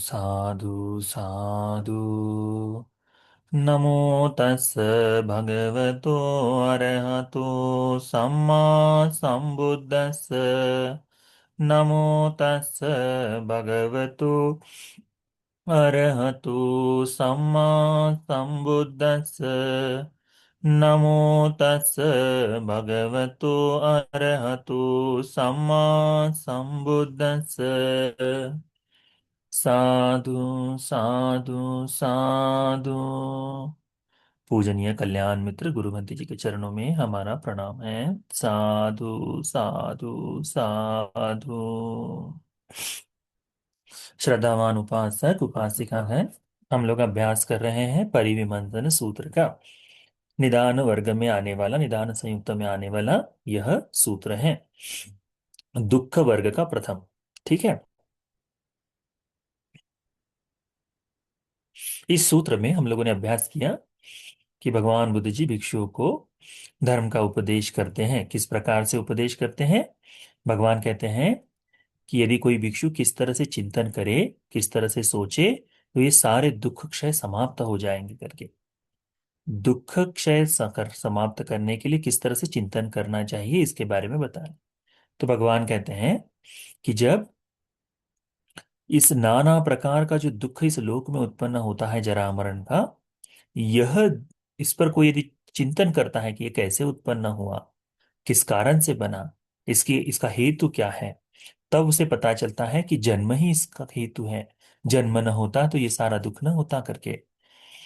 साधु साधु। नमो तस् भगवतो अरहतो सम्मा सम्बुद्धस्स। नमो तस् भगवतो अरहतो सम्मा सम्बुद्धस्स। नमो तस् भगवतो अरहतो सम्मा सम्बुद्धस्स। साधु साधु साधु। पूजनीय कल्याण मित्र गुरुमती जी के चरणों में हमारा प्रणाम है। साधु साधु साधु। श्रद्धावान उपासक उपासिका है। हम लोग अभ्यास कर रहे हैं परिविमंसन सूत्र का। निदान वर्ग में आने वाला, निदान संयुक्त में आने वाला यह सूत्र है, दुख वर्ग का प्रथम। ठीक है। इस सूत्र में हम लोगों ने अभ्यास किया कि भगवान बुद्ध जी भिक्षुओं को धर्म का उपदेश करते हैं। किस प्रकार से उपदेश करते हैं? भगवान कहते हैं कि यदि कोई भिक्षु किस तरह से चिंतन करे, किस तरह से सोचे, तो ये सारे दुख क्षय समाप्त हो जाएंगे करके। दुख क्षय समाप्त करने के लिए किस तरह से चिंतन करना चाहिए, इसके बारे में बताएं। तो भगवान कहते हैं कि जब इस नाना प्रकार का जो दुख इस लोक में उत्पन्न होता है, जरा मरण का, यह इस पर कोई यदि चिंतन करता है कि ये कैसे उत्पन्न हुआ, किस कारण से बना, इसका हेतु क्या है, तब उसे पता चलता है कि जन्म ही इसका हेतु है। जन्म न होता तो ये सारा दुख न होता करके।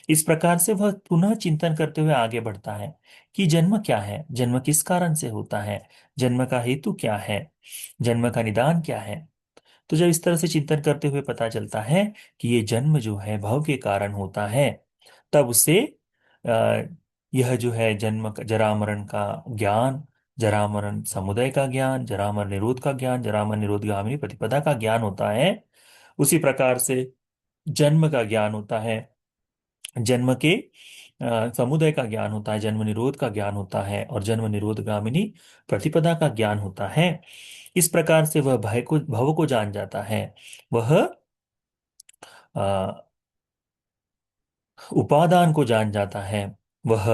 इस प्रकार से वह पुनः चिंतन करते हुए आगे बढ़ता है कि जन्म क्या है, जन्म किस कारण से होता है, जन्म का हेतु क्या है, जन्म का निदान क्या है। तो जब इस तरह से चिंतन करते हुए पता चलता है कि ये जन्म जो है भव के कारण होता है, तब उसे अ, यह जो है जन्म जरा मरण का ज्ञान, जरा मरण समुदय का ज्ञान, जरा मरण निरोध का ज्ञान, जरा मरण निरोध गामिनी प्रतिपदा का ज्ञान होता है। उसी प्रकार से जन्म का ज्ञान होता है, जन्म के समुदय का ज्ञान होता है, जन्म निरोध का ज्ञान होता है, और जन्म निरोध गामिनी प्रतिपदा का ज्ञान होता है। इस प्रकार से वह भय को, भव को जान जाता है। वह उपादान को जान जाता है। वह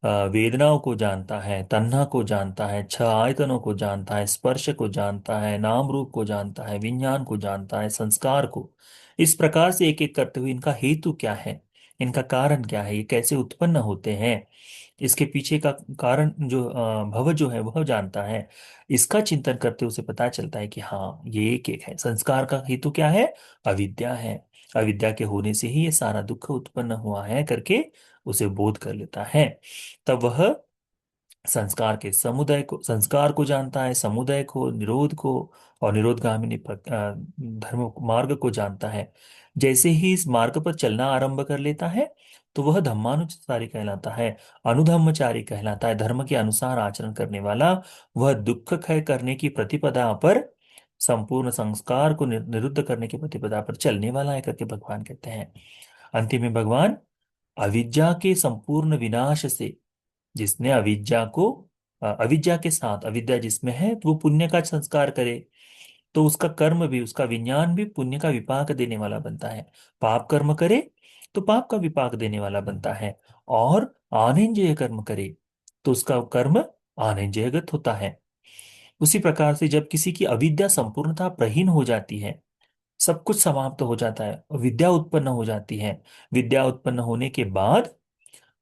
वेदनाओं को जानता है, तन्हा को जानता है, छह आयतनों को जानता है, स्पर्श को जानता है, नाम रूप को जानता है, विज्ञान को जानता है, संस्कार को। इस प्रकार से एक एक करते हुए इनका हेतु क्या है, इनका कारण क्या है, ये कैसे उत्पन्न होते हैं, इसके पीछे का कारण जो भव जो है वह जानता है। इसका चिंतन करते उसे पता चलता है कि हाँ, ये एक एक है। संस्कार का हेतु क्या है? अविद्या है। अविद्या के होने से ही ये सारा दुख उत्पन्न हुआ है करके उसे बोध कर लेता है। तब वह संस्कार के समुदाय को, संस्कार को जानता है, समुदाय को, निरोध को, और निरोधगामिनी धर्म मार्ग को जानता है। जैसे ही इस मार्ग पर चलना आरंभ कर लेता है, तो वह धम्मानुचारी कहलाता है, अनुधम्मचारी कहलाता है, धर्म के अनुसार आचरण करने वाला। वह दुख क्षय करने की प्रतिपदा पर, संपूर्ण संस्कार को निरुद्ध करने की प्रतिपदा पर चलने वाला है करके भगवान कहते हैं। अंतिम में भगवान अविद्या के संपूर्ण विनाश से, जिसने अविद्या को, अविद्या के साथ अविद्या जिसमें है, तो वो पुण्य का संस्कार करे, तो उसका कर्म भी, उसका विज्ञान भी पुण्य का विपाक देने वाला बनता है। पाप कर्म करे तो पाप का विपाक देने वाला बनता है, और आनंजय कर्म करे तो उसका कर्म आनंजयगत होता है। उसी प्रकार से जब किसी की अविद्या संपूर्णतः प्रहीन हो जाती है, सब कुछ समाप्त हो जाता है, विद्या उत्पन्न हो जाती है। विद्या उत्पन्न होने के बाद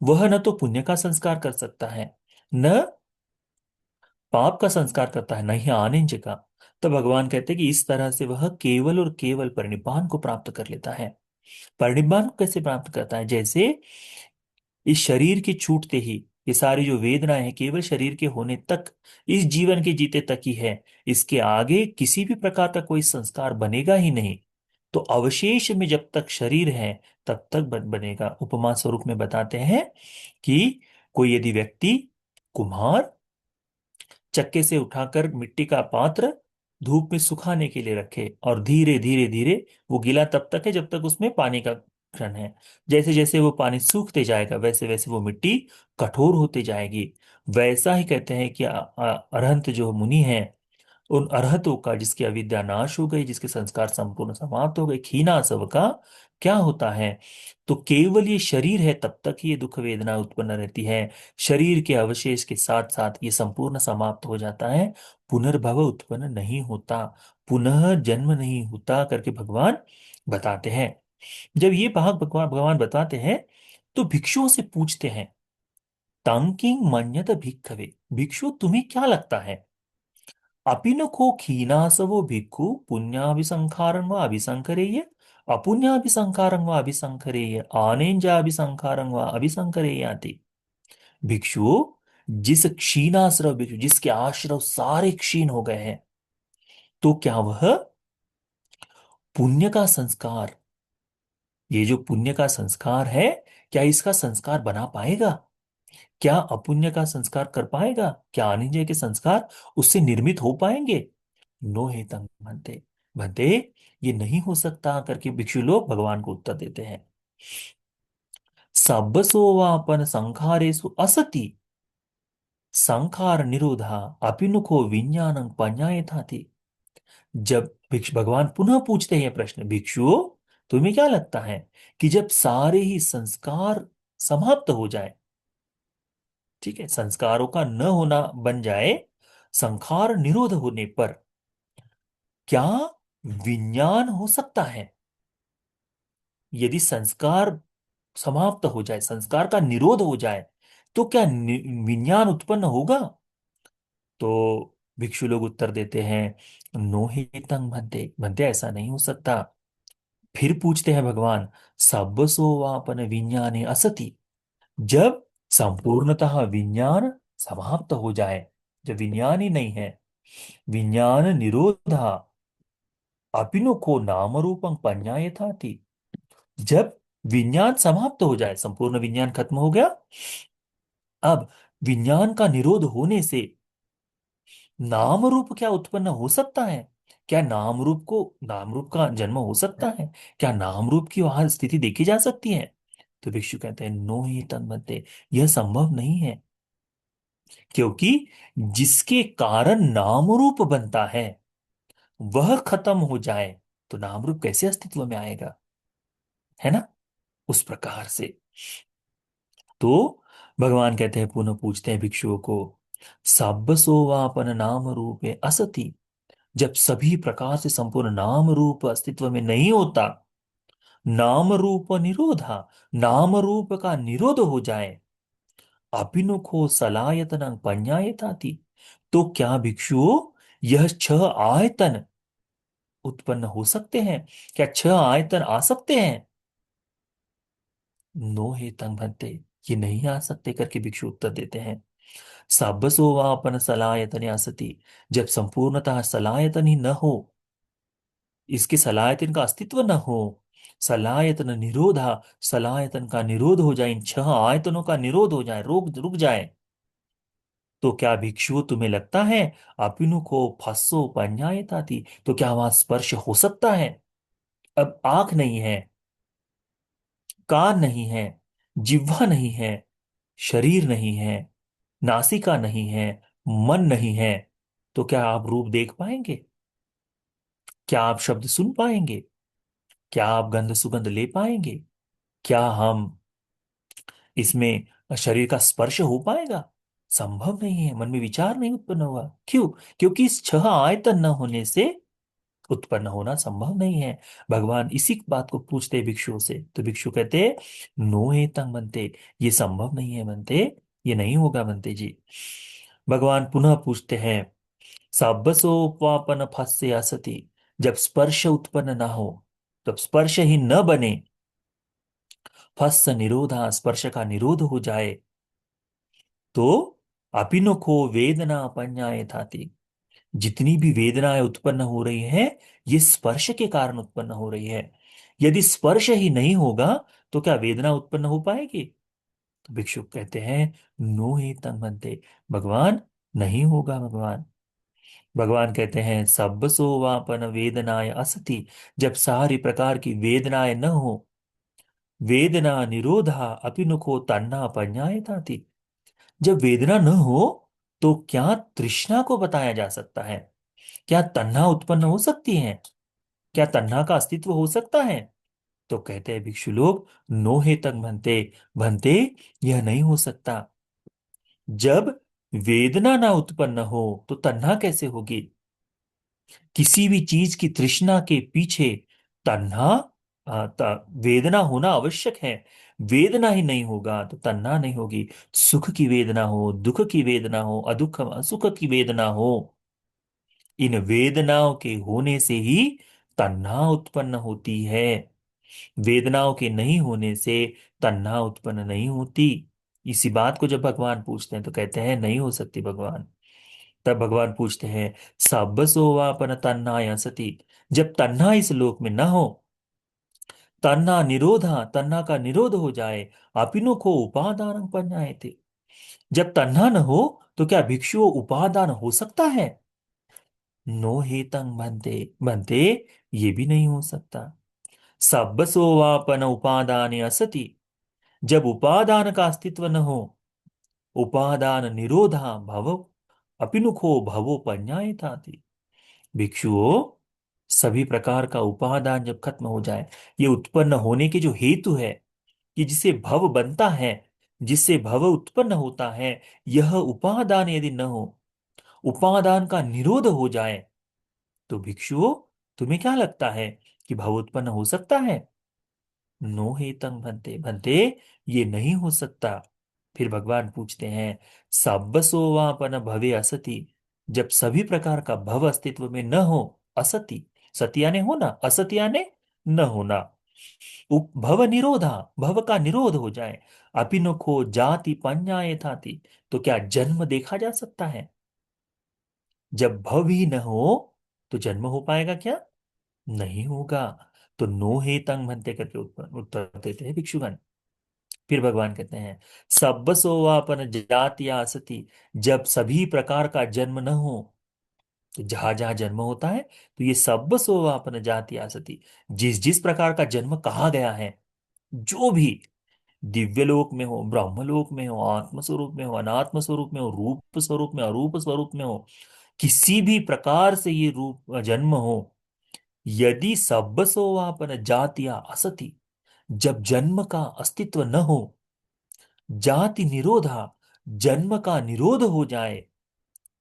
वह न तो पुण्य का संस्कार कर सकता है, न पाप का संस्कार करता है, न ही आनिंज का। तो भगवान कहते हैं कि इस तरह से वह केवल और केवल परिनिब्बान को प्राप्त कर लेता है। परिनिब्बान को कैसे प्राप्त करता है? जैसे इस शरीर के छूटते ही ये सारी जो वेदनाएं हैं केवल शरीर के होने तक, इस जीवन के जीते तक ही है। इसके आगे किसी भी प्रकार का कोई संस्कार बनेगा ही नहीं। तो अवशेष में जब तक शरीर है तब तक बनेगा। उपमा स्वरूप में बताते हैं कि कोई यदि व्यक्ति, कुम्हार, चक्के से उठाकर मिट्टी का पात्र धूप में सुखाने के लिए रखे, और धीरे धीरे धीरे वो गीला तब तक है जब तक उसमें पानी का क्षण है। जैसे जैसे वो पानी सूखते जाएगा वैसे वैसे वो मिट्टी कठोर होती जाएगी। वैसा ही कहते हैं कि अरहंत जो मुनि है, उन अरहतों का जिसकी अविद्या नाश हो गई, जिसके संस्कार संपूर्ण समाप्त हो गए, खीना सब का क्या होता है? तो केवल ये शरीर है तब तक ये दुख वेदना उत्पन्न रहती है। शरीर के अवशेष के साथ साथ ये संपूर्ण समाप्त हो जाता है, पुनर्भव उत्पन्न नहीं होता, पुनः जन्म नहीं होता करके भगवान बताते हैं। जब ये भाग भगवान भगवान बताते हैं तो भिक्षुओं से पूछते हैं, तंकिंग मन्यत भिक्खवे, भिक्षु तुम्हें क्या लगता है, अपिनको खीनासवो भिक्खु पुण्याभिसंखारं व अभिसंकरेय, अपुण्याभिसंखारं व अभिसंकरेय, आनेंजाभिसंखारं व अभिसंकरेयाति। भिक्षु, जिस क्षीणाश्रव भिक्षु जिसके आश्रव सारे क्षीण हो गए हैं, तो क्या वह पुण्य का संस्कार, ये जो पुण्य का संस्कार है, क्या इसका संस्कार बना पाएगा? क्या अपुण्य का संस्कार कर पाएगा? क्या अनिंद्रिय के संस्कार उससे निर्मित हो पाएंगे? नो हे तंग भंते, भंते ये नहीं हो सकता करके भिक्षु लोग भगवान को उत्तर देते हैं। सब्बसोवापन संखारेषु असति संखार निरोधा अपिनुखो विज्ञानं पඤ्ඤायथाति। जब भिक्ष भगवान पुनः पूछते हैं ये प्रश्न, भिक्षु तुम्हें क्या लगता है कि जब सारे ही संस्कार समाप्त हो जाए, ठीक है, संस्कारों का न होना बन जाए, संखार निरोध होने पर क्या विज्ञान हो सकता है? यदि संस्कार समाप्त हो जाए, संस्कार का निरोध हो जाए, तो क्या विज्ञान उत्पन्न होगा? तो भिक्षु लोग उत्तर देते हैं, नो ही तंग भन्ते, भन्ते ऐसा नहीं हो सकता। फिर पूछते हैं भगवान, सब्बसोवापन विज्ञाने असति, जब संपूर्णतः विज्ञान समाप्त हो जाए, जब विज्ञान ही नहीं है, विज्ञान निरोधा अपिनो को नाम रूपं पඤ्ඤायथाति, जब विज्ञान समाप्त हो जाए, संपूर्ण विज्ञान खत्म हो गया, अब विज्ञान का निरोध होने से नाम रूप क्या उत्पन्न हो सकता है? क्या नाम रूप को, नाम रूप का जन्म हो सकता है? क्या नाम रूप की वहां स्थिति देखी जा सकती है? तो भिक्षु कहते हैं, नो ही तन्मते, यह संभव नहीं है, क्योंकि जिसके कारण नाम रूप बनता है वह खत्म हो जाए तो नाम रूप कैसे अस्तित्व में आएगा? है ना? उस प्रकार से तो भगवान कहते हैं, पुनः पूछते हैं भिक्षुओं को, सब्बसोवापन नाम रूपे असति, जब सभी प्रकार से संपूर्ण नाम रूप अस्तित्व में नहीं होता, नाम रूप निरोधा, नाम रूप का निरोध हो जाए, अभिनुखो सलायतन पඤ्ඤायताति, तो क्या भिक्षुओं यह छह आयतन उत्पन्न हो सकते हैं? क्या छह आयतन आ सकते हैं? नो हे तंग भंते, ये नहीं आ सकते करके भिक्षु उत्तर देते हैं। साबसो वापन सलायतन असति, जब संपूर्णतः सलायतन ही न हो, इसके सलायतन का अस्तित्व न हो, सलायतन निरोधा, सलायतन का निरोध हो जाए, इन छह आयतनों का निरोध हो जाए, रोक रुक जाए, तो क्या भिक्षु तुम्हें लगता है अपिनु को फंसो पंजायता थी, तो क्या वहां स्पर्श हो सकता है? अब आंख नहीं है, कान नहीं है, जिह्वा नहीं है, शरीर नहीं है, नासिका नहीं है, मन नहीं है, तो क्या आप रूप देख पाएंगे? क्या आप शब्द सुन पाएंगे? क्या आप गंध सुगंध ले पाएंगे? क्या हम इसमें शरीर का स्पर्श हो पाएगा? संभव नहीं है, मन में विचार नहीं उत्पन्न होगा। क्यों? क्योंकि इस छह आयतन न होने से उत्पन्न होना संभव नहीं है। भगवान इसी बात को पूछते हैं भिक्षुओं से, तो भिक्षु कहते हैं, नो हे तंग बनते, ये संभव नहीं है बनते, ये नहीं होगा बनते जी। भगवान पुनः पूछते हैं, साबसोपापन फस्य सती, जब स्पर्श उत्पन्न ना हो, जब स्पर्श ही न बने, फस निरोधा, स्पर्श का निरोध हो जाए, तो अपिनोखो वेदना अपन्याय थाती, जितनी भी वेदनाएं उत्पन्न हो रही है, ये स्पर्श के कारण उत्पन्न हो रही है। यदि स्पर्श ही नहीं होगा तो क्या वेदना उत्पन्न हो पाएगी? तो भिक्षुक कहते हैं, नो ही तंग बनते, भगवान नहीं होगा भगवान। भगवान कहते हैं, सब्बसो वापन वेदनाय असति, जब सारी प्रकार की वेदनाएं न हो, वेदना निरोधा अपिनुखो तन्ना पඤ्ඤायता थी, जब वेदना न हो तो क्या तृष्णा को बताया जा सकता है? क्या तन्हा उत्पन्न हो सकती है? क्या तन्हा का अस्तित्व हो सकता है? तो कहते हैं भिक्षु लोग, नो हे तक बनते, बनते, यह नहीं हो सकता। जब वेदना ना उत्पन्न हो तो तन्हा कैसे होगी? किसी भी चीज की तृष्णा के पीछे तन्हा, वेदना होना आवश्यक है। वेदना ही नहीं होगा तो तन्हा नहीं होगी। सुख की वेदना हो, दुख की वेदना हो, अदुख असुख की वेदना हो, इन वेदनाओं के होने से ही तन्हा उत्पन्न होती है। वेदनाओं के नहीं होने से तन्हा उत्पन्न नहीं होती। इसी बात को जब भगवान पूछते हैं तो कहते हैं नहीं हो सकती भगवान। तब भगवान पूछते हैं, सब्बसो वापन तन्नाय सती, जब तन्हा इस लोक में न हो, तन्ना निरोधा, तन्ना का निरोध हो जाए, अपिनो को उपादान पन्नाए थे, जब तन्हा न हो तो क्या भिक्षुओं उपादान हो सकता है? नो हेतंग बनते, बनते, ये भी नहीं हो सकता। सब्बसो वापन उपादान असति, जब उपादान का अस्तित्व न हो, उपादान निरोधा भव, अपिनुखो भवो पन्याय था। भिक्षुओं, सभी प्रकार का उपादान जब खत्म हो जाए, ये उत्पन्न होने के जो हेतु है, कि जिसे भव बनता है, जिससे भव उत्पन्न होता है, यह उपादान यदि न हो, उपादान का निरोध हो जाए, तो भिक्षुओं, तुम्हें क्या लगता है कि भव उत्पन्न हो सकता है? नो हे तंग बनते, बनते, ये नहीं हो सकता। फिर भगवान पूछते हैं, सब्बसोवापन भवे असति, जब सभी प्रकार का भव अस्तित्व में न हो, असति, सति यानी होना, असति यानी न होना, भव निरोधा, भव का निरोध हो जाए, अपिनखो जाति पंजाए थाति, तो क्या जन्म देखा जा सकता है? जब भव ही न हो तो जन्म हो पाएगा क्या? नहीं होगा। तो नो हे तंग बनते करके उत्तर देते हैं भिक्षुगण। फिर भगवान कहते हैं, सब्बसोवापन जातिया सती, जब सभी प्रकार का जन्म न हो, तो जहां जहां जन्म होता है, तो ये सब्बसोवापन जातिया सती, जिस जिस प्रकार का जन्म कहा गया है, जो भी दिव्यलोक में हो, ब्रह्मलोक में हो, आत्म स्वरूप में हो, अनात्म स्वरूप में हो, रूप स्वरूप में, अरूप स्वरूप में हो, किसी भी प्रकार से ये रूप जन्म हो, यदि सब्बसोवापन जातिया असति, जब जन्म का अस्तित्व न हो, जाति निरोधा, जन्म का निरोध हो जाए,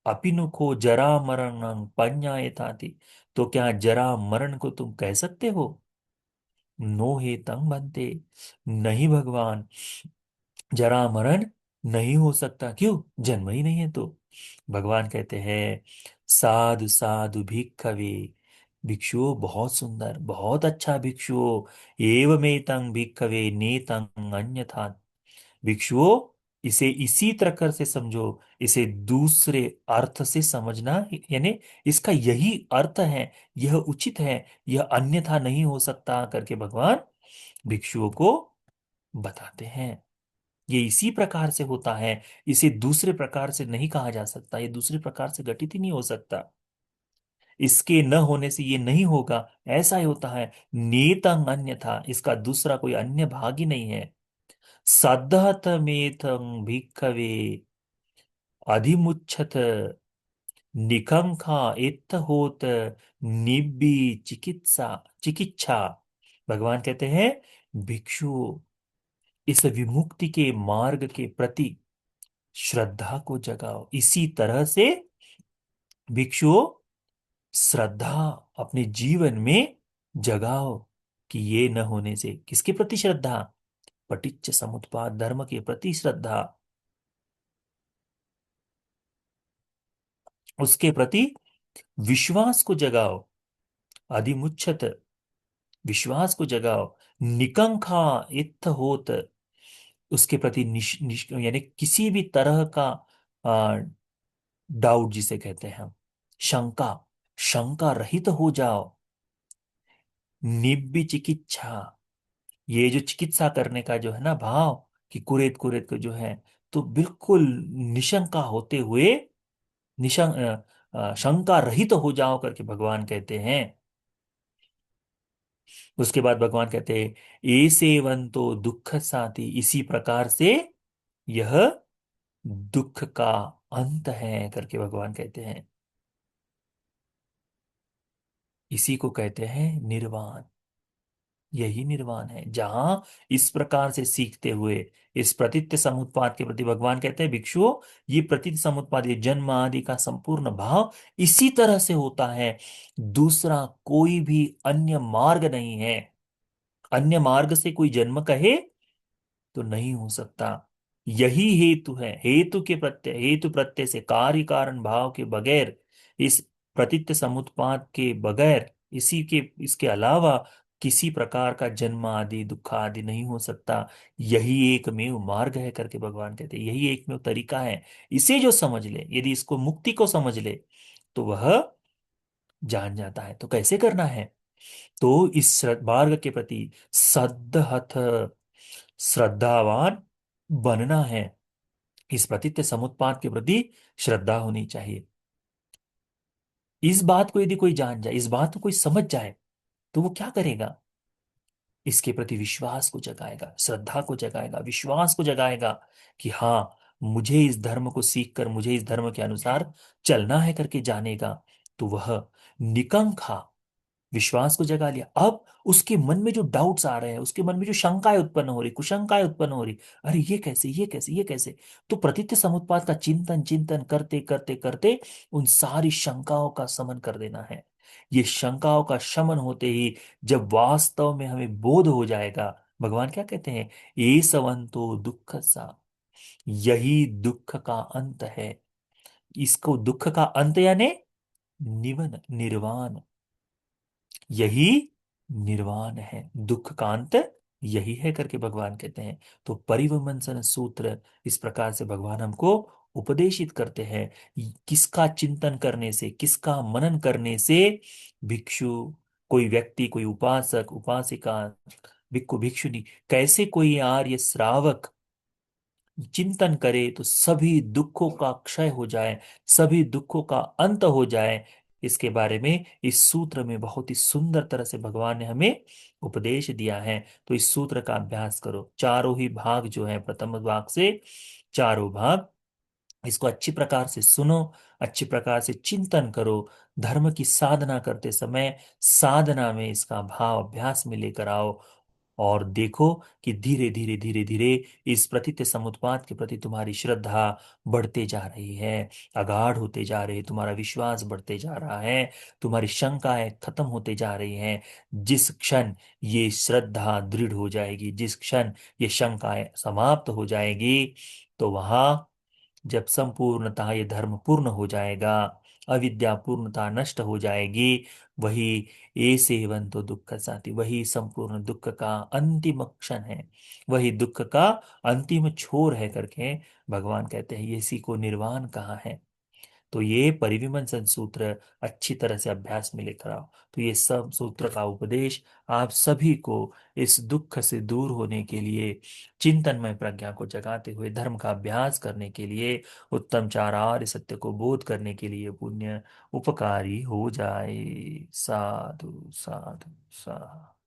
अपिनुखो जरा मरण पंजाए थाति, तो क्या जरा मरण को तुम कह सकते हो? नो हे तंग बनते, नहीं भगवान, जरा मरण नहीं हो सकता। क्यों? जन्म ही नहीं है तो। भगवान कहते हैं, साधु साधु भिक्खवे, भिक्षुओं बहुत सुंदर, बहुत अच्छा भिक्षुओं, एवमेतं भिक्खवे नेतं अन्यथा, भिक्षुओं, इसे इसी प्रकार से समझो, इसे दूसरे अर्थ से समझना, यानी इसका यही अर्थ है, यह उचित है, यह अन्यथा नहीं हो सकता करके भगवान भिक्षुओं को बताते हैं। ये इसी प्रकार से होता है, इसे दूसरे प्रकार से नहीं कहा जा सकता, ये दूसरे प्रकार से घटित ही नहीं हो सकता। इसके न होने से ये नहीं होगा, ऐसा ही होता है। नेतंग अन्य था, इसका दूसरा कोई अन्य भाग ही नहीं है। सद्धतमेतं भिक्खवे अधिमुच्छत निकंखा इत होत निब्बी चिकित्सा, चिकित्सा। भगवान कहते हैं, भिक्षु, इस विमुक्ति के मार्ग के प्रति श्रद्धा को जगाओ। इसी तरह से भिक्षुओं, श्रद्धा अपने जीवन में जगाओ, कि ये न होने से किसके प्रति श्रद्धा? पटिच्च समुत्पाद धर्म के प्रति श्रद्धा, उसके प्रति विश्वास को जगाओ। अधिमुच्छत, विश्वास को जगाओ। निकंखा इत्थ होत, उसके प्रति यानी किसी भी तरह का डाउट जिसे कहते हैं हम, शंका, शंका रहित हो जाओ। निब्बि चिकित्सा, ये जो चिकित्सा करने का जो है ना भाव, कि कुरेद कुरेद को जो है, तो बिल्कुल निशंका होते हुए, शंका रहित हो जाओ करके भगवान कहते हैं। उसके बाद भगवान कहते हैं, एसेवन तो दुख साथी, इसी प्रकार से यह दुख का अंत है करके भगवान कहते हैं। इसी को कहते हैं निर्वाण। यही निर्वाण है, जहां इस प्रकार से सीखते हुए इस प्रतीत समुत्पाद के प्रति भगवान कहते हैं भिक्षुओं, ये प्रतीत समुत्पाद, ये जन्म आदि का संपूर्ण भाव इसी तरह से होता है। दूसरा कोई भी अन्य मार्ग नहीं है। अन्य मार्ग से कोई जन्म कहे तो नहीं हो सकता। यही हेतु है। हेतु के प्रत्यय, हेतु प्रत्यय से कार्य कारण भाव के बगैर, इस प्रतीत समुत्पाद के बगैर, इसी के इसके अलावा किसी प्रकार का जन्म आदि दुख आदि नहीं हो सकता। यही एकमेव मार्ग है करके भगवान कहते हैं, यही एकमेव तरीका है। इसे जो समझ ले, यदि इसको मुक्ति को समझ ले, तो वह जान जाता है। तो कैसे करना है? तो इस मार्ग के प्रति सद्हथ श्रद्धावान बनना है। इस प्रतीत समुत्पाद के प्रति श्रद्धा होनी चाहिए। इस बात को यदि कोई जान जाए, इस बात को कोई समझ जाए, तो वो क्या करेगा? इसके प्रति विश्वास को जगाएगा, श्रद्धा को जगाएगा, विश्वास को जगाएगा कि हाँ, मुझे इस धर्म को सीख कर मुझे इस धर्म के अनुसार चलना है करके जानेगा। तो वह निकंखा विश्वास को जगा लिया। अब उसके मन में जो डाउट्स आ रहे हैं, उसके मन में जो शंकाएं उत्पन्न हो रही, कुशंकाएं उत्पन्न हो रही, अरे ये कैसे, ये कैसे, ये कैसे, तो प्रतीत समुत्पाद का चिंतन चिंतन करते करते करते उन सारी शंकाओं का शमन कर देना है। ये शंकाओं का शमन होते ही जब वास्तव में हमें बोध हो जाएगा, भगवान क्या कहते हैं, ये सवंतो दुख सा, यही दुख का अंत है। इसको दुख का अंत यानी निवन निर्वाण, यही निर्वाण है, दुख का अंत यही है करके भगवान कहते हैं। तो परिवमंसन सूत्र इस प्रकार से भगवान हमको उपदेशित करते हैं। किसका चिंतन करने से, किसका मनन करने से भिक्षु, कोई व्यक्ति, कोई उपासक उपासिका, भिक्खु भिक्षुनी, कैसे कोई आर्य श्रावक चिंतन करे तो सभी दुखों का क्षय हो जाए, सभी दुखों का अंत हो जाए। इसके बारे में इस सूत्र में बहुत ही सुंदर तरह से भगवान ने हमें उपदेश दिया है। तो इस सूत्र का अभ्यास करो। चारों ही भाग जो है, प्रथम भाग से चारों भाग, इसको अच्छी प्रकार से सुनो, अच्छी प्रकार से चिंतन करो। धर्म की साधना करते समय साधना में इसका भाव अभ्यास में लेकर आओ, और देखो कि धीरे धीरे धीरे धीरे इस प्रतीत समुत्पाद के प्रति तुम्हारी श्रद्धा बढ़ते जा रही है, अगाढ़ होते जा रही है, तुम्हारा विश्वास बढ़ते जा रहा है, तुम्हारी शंकाएं खत्म होते जा रही हैं। जिस क्षण ये श्रद्धा दृढ़ हो जाएगी, जिस क्षण ये शंकाएं समाप्त हो जाएगी, तो वहां जब संपूर्णतः ये धर्म पूर्ण हो जाएगा, अविद्या पूर्णतः नष्ट हो जाएगी, वही ए सेवन तो दुख साथी, वही संपूर्ण दुख का अंतिम क्षण है, वही दुख का अंतिम छोर है करके भगवान कहते हैं। ये इसी को निर्वाण कहा है। तो ये परिविमर्शन सूत्र अच्छी तरह से अभ्यास में लेकर आओ। तो ये सब सूत्र का उपदेश आप सभी को इस दुख से दूर होने के लिए, चिंतनमय प्रज्ञा को जगाते हुए धर्म का अभ्यास करने के लिए, उत्तम चार आर्य सत्य को बोध करने के लिए पुण्य उपकारी हो जाए। साधु साधु साधु।